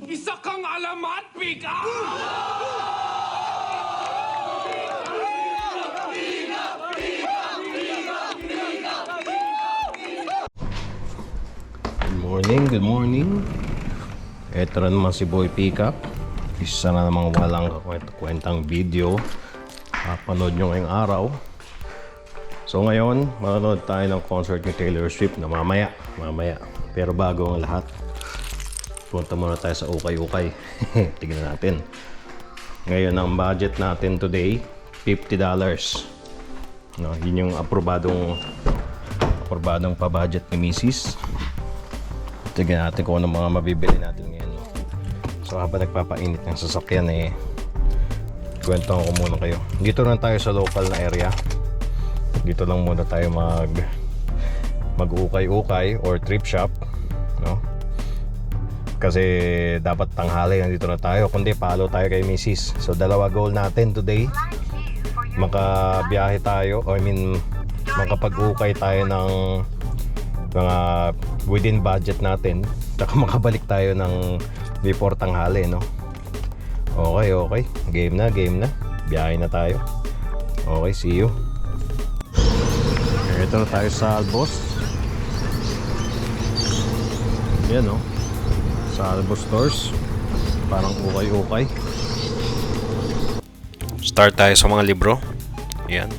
Isa kang alamat, Pika! Good morning. Eto na naman si Boy Pickup. Isa na namang walang kwentang video. Panood nyo ngayong araw. So ngayon, manonood tayo ng concert ni Taylor Swift na mamaya. Pero bago ang lahat, punta muna tayo sa ukay-ukay. Tignan natin. Ngayon, ang budget natin today, $50. No, yun yung aprobadong pa-budget ni Mrs. Tignan natin kung anong mga mabibili natin ngayon. No? So habang nagpapainit ng sasakyan kwentuhan ko muna kayo. Dito lang tayo sa local na area. Dito lang muna tayo mag-ukay-ukay or trip shop, no? Kasi dapat tanghali nandito na tayo, kundi palo tayo kay Mrs. So dalawa goal natin today. Makabiyahe tayo, makapag-ukay tayo ng mga within budget natin. Saka makabalik tayo ng before tanghali, no? Okay. Game na. Biyahe na tayo. Okay, see you. Ito na tayo sa Albos. Yan, no? Sa Albos stores. Parang ukay-ukay. Start tayo sa mga libro. Yan.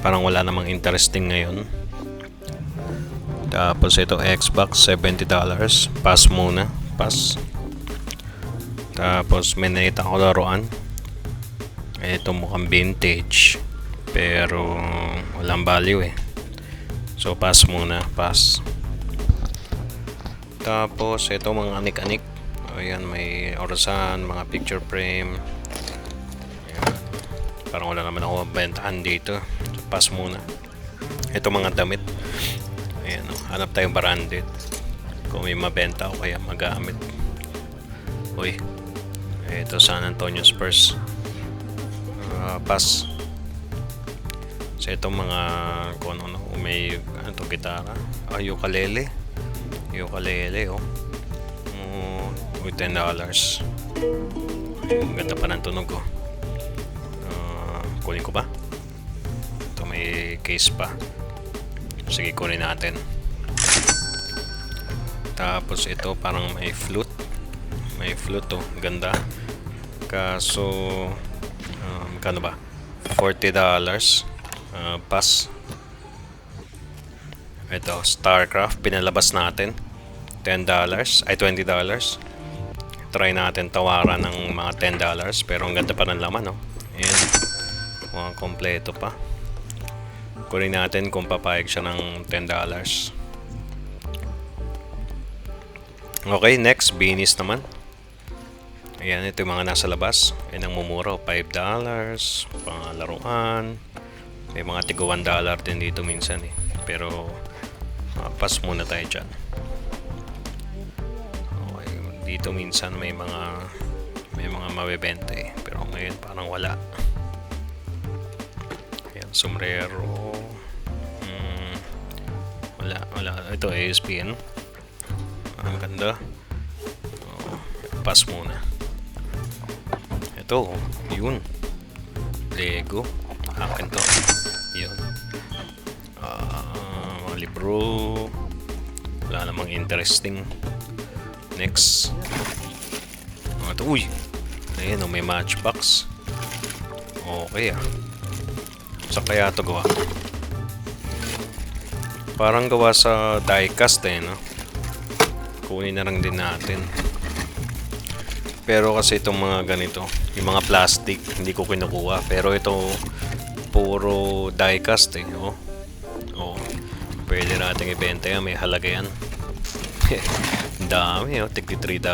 Parang wala namang interesting ngayon. Tapos ito Xbox, $70. Pass muna. Pass. Tapos may nakita ko laruan. Ito mukhang vintage. Pero walang value So pass muna. Pass. Tapos ito mga anik-anik. Ayan, may orasan, mga picture frame. Ayan. Parang wala naman ako bentahan dito. So, pass muna. Ito mga damit. Ayan, hanap tayong branded. Kung may mabenta o kaya magamit. Uy, ito San Antonio Spurs. Pass. So itong mga kung ano, may gitara. Ukulele. With $10. Ang ganda pa ng tunog kunin ko ba? Ito may case pa. Sige, kunin natin. Tapos ito parang may flute. Ganda. Kaso magkano ba? $40. Pass. Ito Starcraft, pinalabas natin $10 ay $20. Try natin tawaran ng mga $10, pero ang ganda pa ng laman, no? Ayan, mga kompleto pa. Kunin natin kung papayag siya ng $10. Okay, next, beanies naman. Ayan, ito yung mga nasa labas. Ayan ang mumura, $5. Pangalaruan. May mga tigo $1 din dito minsan Pero pass muna tayo dyan. Okay, dito minsan may mga mabibenta pero ngayon parang wala. Ayan, sombrero. Wala. Ito ASPN. Ang ganda. Pass muna. Ito, yun. Lego. Akin to. Yun. Mga libro. Wala namang interesting. Next. Uy. Ayan, may matchbox. Okay Sa kaya ito gawa? Parang gawa sa diecast no? Kunin na lang din natin. Pero kasi itong mga ganito, yung mga plastic, hindi ko kinukuha. Pero ito, puro diecast pwede natin ibenta yan, may halaga yan. Dami tigti $3.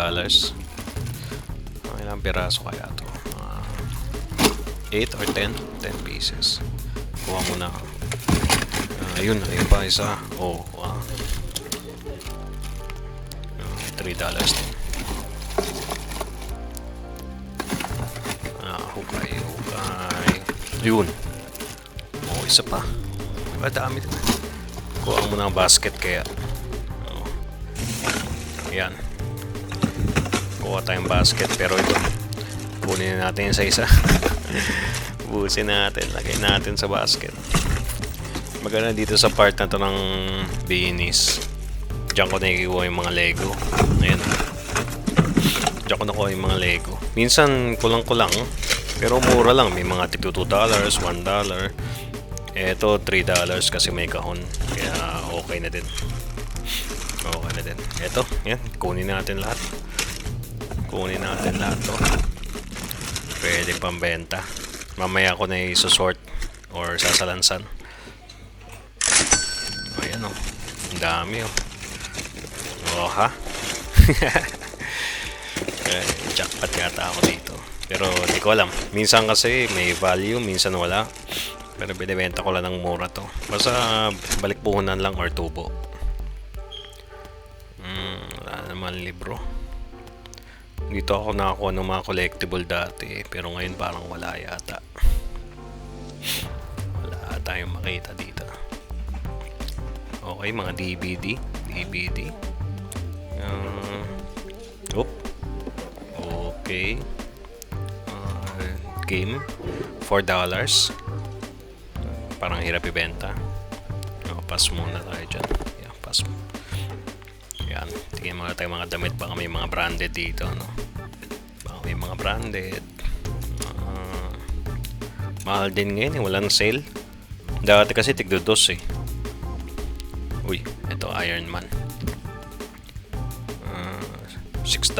Ilang piraso kaya ito? 8 or 10 pieces. Kuha mo na. Ayun pa isa. $3 din. Hukay. Yun. Isa pa. Dami din. Kuha mo ng basket kaya. Yan. kuha tayong basket, pero ito kunin natin sa isa. Busin natin, lagay natin sa basket. Maganda dito sa part na to ng Beanies, diyan ko nakikiwa yung mga Lego. Ayan, diyan ko nakuha yung mga Lego. Minsan kulang-kulang, pero mura lang. May mga tig $2, $1. Eto $3 kasi may kahon, kaya okay na din. Okay na din. Eto, yan, kunin natin lahat. Kunin natin lahat to. Pwede pang benta. Mamaya ko na i-sort or sasalansan. Ayan o. Ang dami o. Oh ha? Jackpot yata ako dito. Pero di ko alam. Minsan kasi may value, minsan wala. Pero binibenta ko lang ng mura to. Basta balik puhunan lang or tubo. Wala naman libro. Dito ako nakakuha ng mga collectible dati, pero ngayon parang wala yata. Wala tayong makita dito. Okay, mga DVD. Okay. Game $4. Parang hirap ibenta. Pass muna tayo dyan. Yeah, pass mo. Yan, tingin mga tayo mga damit. Baka may mga branded dito, no? Baka may mga branded. Mahal din ngayon eh, walang sale. Dati kasi tigdo-2 eh. Uy, ito Iron Man. $6.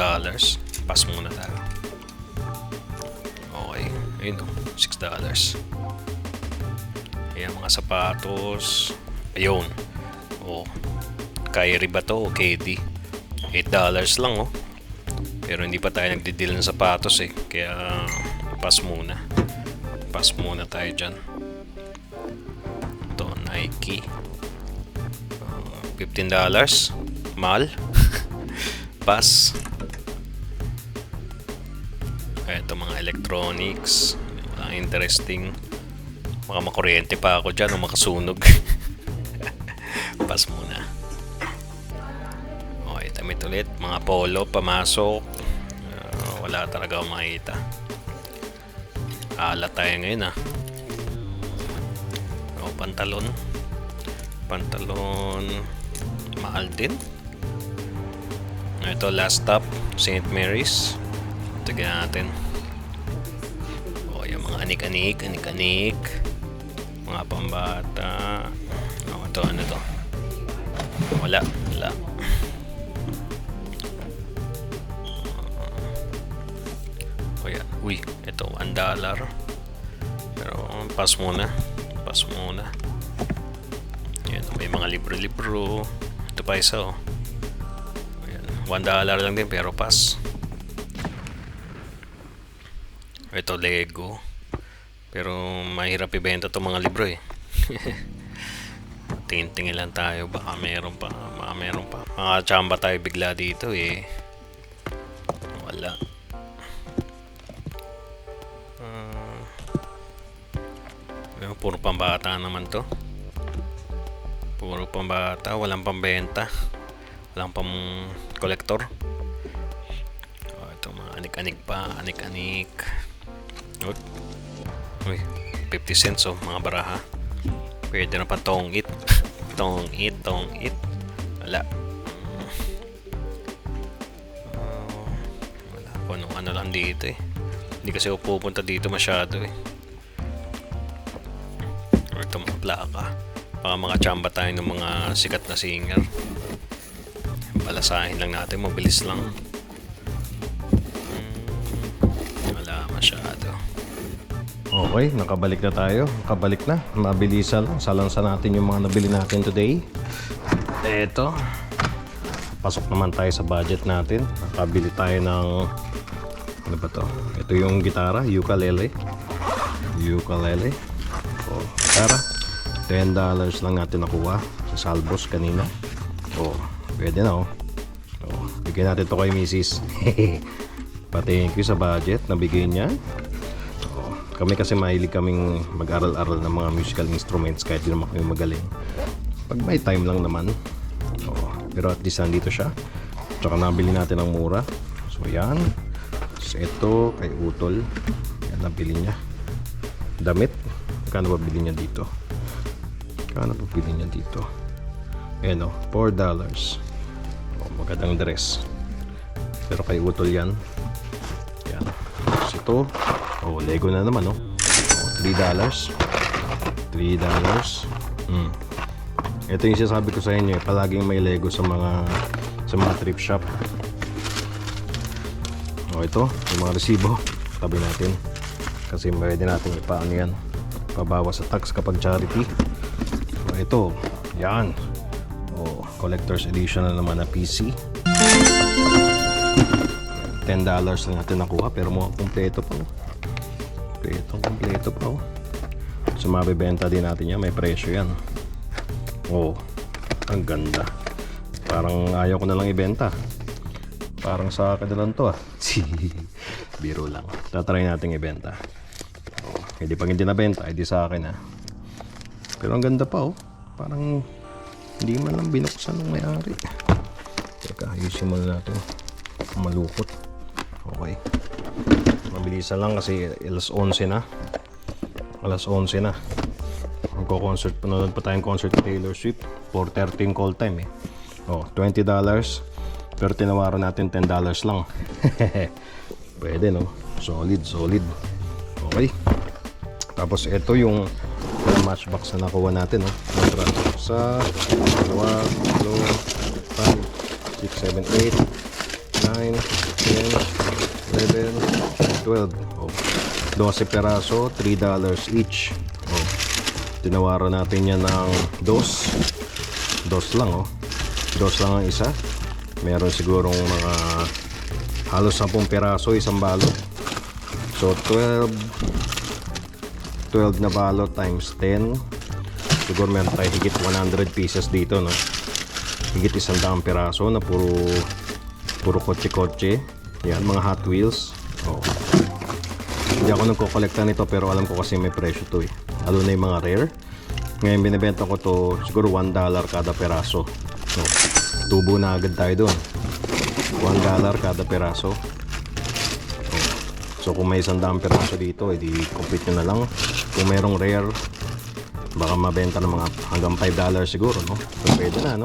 Pass muna tayo. Okay, ayun o, $6. Ayan, mga sapatos. Ayun. Oh, Kyrie ba to o KD? $8 lang oh. Pero hindi pa tayo nagdi-deal ng sapatos eh. Kaya pass muna. Pass muna tayo dyan. Ito, Nike. $15. Mahal. Pass. Ito mga electronics. Interesting. Baka makuryente pa ako dyan o makasunog. Pass muna. Okay, damit ulit. Mga polo, pamasok. Wala talaga akong makita. Alat tayo ngayon ah. O, pantalon. Pantalon. Mahal din. Ito, last stop. St. Mary's. Tignan natin. O, yung mga anik-anik. Mga pambata. O, ito, ano to? Wala. O yan. Uy, ito $1. Pero pass muna. Yan, may mga libro-libro. Ito pa isa oh. Ayan, $1 lang din pero pass. Ito Lego. Pero mahirap ibenta itong mga libro eh. Tingin-tingin lang tayo, baka meron pa. Makachamba tayo bigla dito eh. Wala. Puro pambata naman to. Puro pambata, walang pambenta. Walang pang kolektor. Ito mga anik-anik pa, anik-anik. Uy, 50 cents oh, mga baraha. Pwede na pa tong it. Tong it. Wala. Wala po ano lang dito eh. Hindi kasi ako pupunta dito masyado eh. Or ito mga plaka. Baka mga tsamba tayo ng mga sikat na singer. Balasahin lang natin, mabilis lang. Wala masyado. Okay, nakabalik na tayo. Mabilisan lang. Salansan natin yung mga nabili natin today. Eto. Pasok naman tayo sa budget natin. Nakabili tayo ng ano ba to? Ito yung gitara, ukulele. Oh, gitara. $10 lang natin nakuha sa Salvos kanina. Oh, pwede na oh. Bigyan natin to kay Mrs. Patingin ko sa budget na bigay niya. Kami kasi mahilig kaming mag-aral-aral ng mga musical instruments kahit di naman kami magaling. Pag may time lang naman. Pero at least nandito siya. Tsaka nabili natin ng mura. So yan. So ito kay Utol. Yan nabili niya. Damit. Kano ba bili niya dito? Kano ba bili niya dito? Ayan o, $4. Magandang dress. Pero kay Utol yan. Yan. So ito. Lego na naman $3. $3. Ito yung sinasabi ko sa inyo, palaging may Lego sa mga thrift shop. Ito, yung mga resibo, tabi natin. Kasi pwede natin ipaano yan, pabawas sa tax kapag charity. Ito, yan. Collector's edition na naman na PC. $10 lang natin nakuha, pero mga kumpleto pa. Kumpleto pa. So mabibenta din natin yan, may presyo yan. Ang ganda. Parang ayaw ko na lang ibenta. Parang sa akin na lang to Biro lang. Tatry natin ibenta. Hindi pag hindi nabenta, edi sa akin Pero ang ganda pa Parang hindi man lang binuksan ng may-ari. Teka, ayusin muna natin. Malukot. Okay. Mabilisan lang kasi alas 11 na. Magko-concert, panonood pa tayong concert ni Taylor Swift. 4:13 call time $20. Pero tinawaran natin $10 lang. Pwede solid. Okay. Tapos ito yung matchbox na nakuha natin sa 1, 2, 5, 6, 7, 8, 9, 10, 11, 12 12 peraso, $3 each. Tinawaran natin yan ng dos lang dos lang ang isa. Meron sigurong mga halos 10 peraso isang balot. So 12 na balot times 10, siguro meron tayo higit 100 pieces dito higit 100 peraso na puro kotse yan, mga Hot Wheels. Hindi ako nagko-collecta nito, pero alam ko kasi may presyo to lalo na yung mga rare. Ngayon binibenta ko to siguro $1 kada peraso. Tubo na agad tayo doon. $1 kada peraso. So kung may 100 peraso dito, edi complete nyo na lang. Kung merong rare, baka mabenta ng mga hanggang $5 siguro, So pwede na,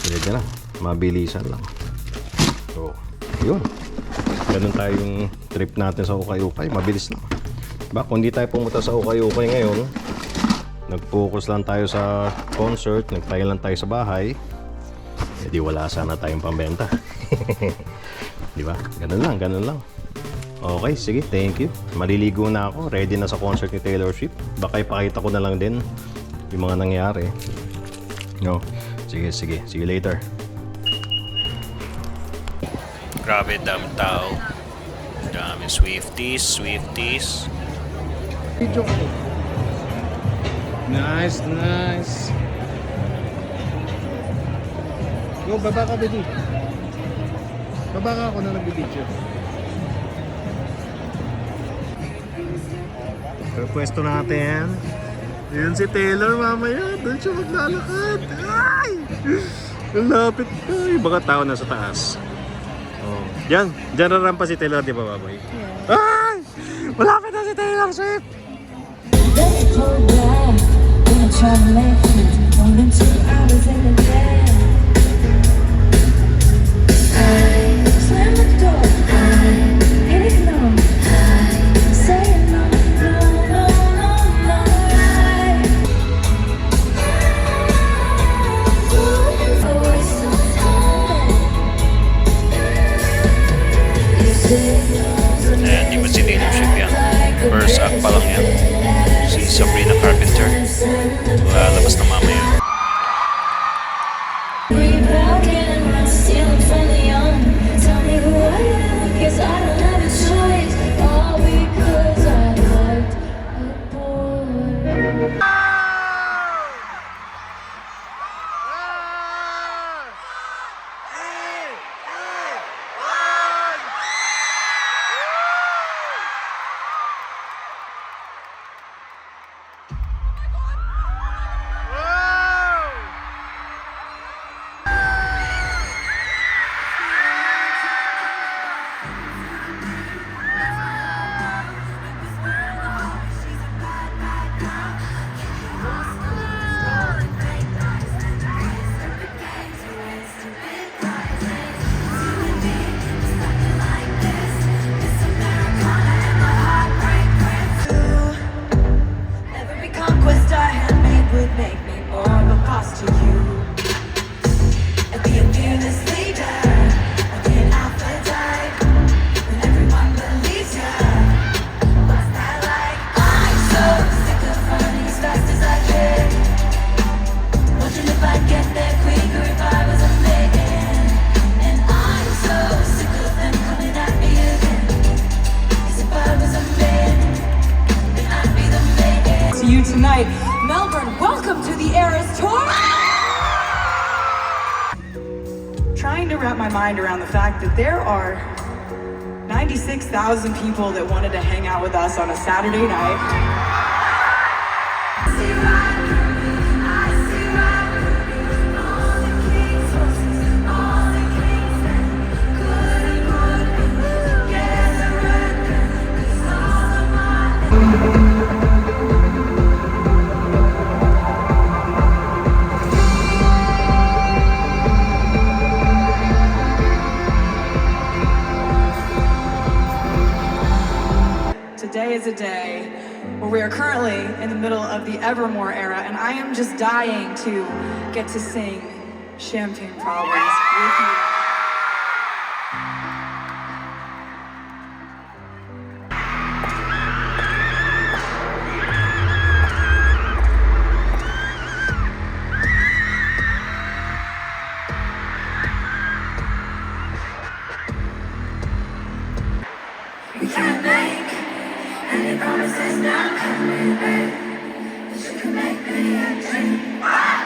Pwede na. Mabilisan lang. So, yun. Ganun tayong trip natin sa Ukay-Ukay. Mabilis lang. Kung hindi tayo pumunta sa Ukay-Ukay ngayon, nag-focus lang tayo sa concert, nagtayo lang tayo sa bahay, edi wala sana tayong pambenta. Di ba? Ganun lang. Okay, sige, thank you. Maliligo na ako, ready na sa concert ni Taylor Swift. Baka ipakita ko na lang din yung mga nangyari. Sige, see you later. Grabe, daming tao. Daming Swifties. Video ko. Nice. Yo, baba ka, baby. Baba ka, ako na nagbibideo. Pwesto natin. Yun si Taylor mamaya. Doon siya maglalakad. Ay! Ang lapit. Ay, baka tao nasa taas. Diyan rarampa si Taylor, di ba, baboy? Yeah. Ay! Malapit na si Taylor Swift! Di ba si Taylor Swift yan? First act pa lang yan. Si Sabrina Carpenter. Lalabas na mamaya. tonight. Melbourne, welcome to the Eras Tour! Trying to wrap my mind around the fact that there are 96,000 people that wanted to hang out with us on a Saturday night. Today is a day where we are currently in the middle of the Evermore era, and I am just dying to get to sing Champagne Problems with you. We can't make any promises now coming back. But you can make me a dream.